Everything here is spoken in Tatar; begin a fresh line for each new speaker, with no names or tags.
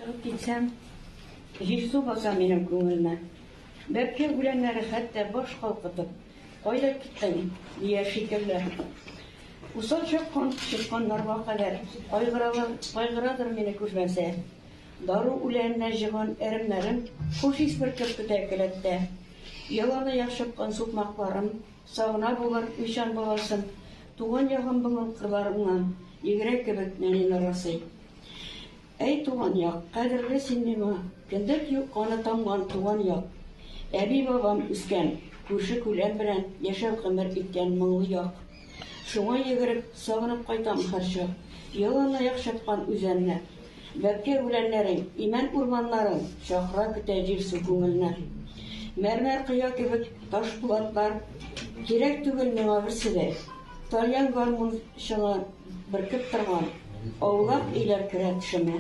Чыгып китсәм, җир-су баса минем күңелемә. Бәпкә үләннәре хәтта баш калкытып, кайда киттең, дия шикелле. Усал чыкканнарга кадәр кайгырадыр мине күрмәсә. Дару үләненә җыган әремнәрем хуш ис бөркеп көтә келәттә. Яланы яхшыпкан сукмакларым, сагына булыр ишан баласын, туган ягым булган кырларыңнан, егрәк кебек нәни нарасый. Әй туган як, кадерле син миңа, кендек юк каны тамган туган як. Әби бабам үскән, күрше күләм белән яшәп гомер иткән моңлы як. Шуңа йөгереп, сагынып кайтам һәрчак, яланы яхшыпкан үзәнне. Бәпкә үләннәрең, имән урманнарың, шахра көтә җир-су күңелне. Мәрмәр кыя кебек таш булатлар, кирәк түгел миңа берсе дә. Тальян гармун шыңа беркеп торган, аулак өйләр керә төшемә.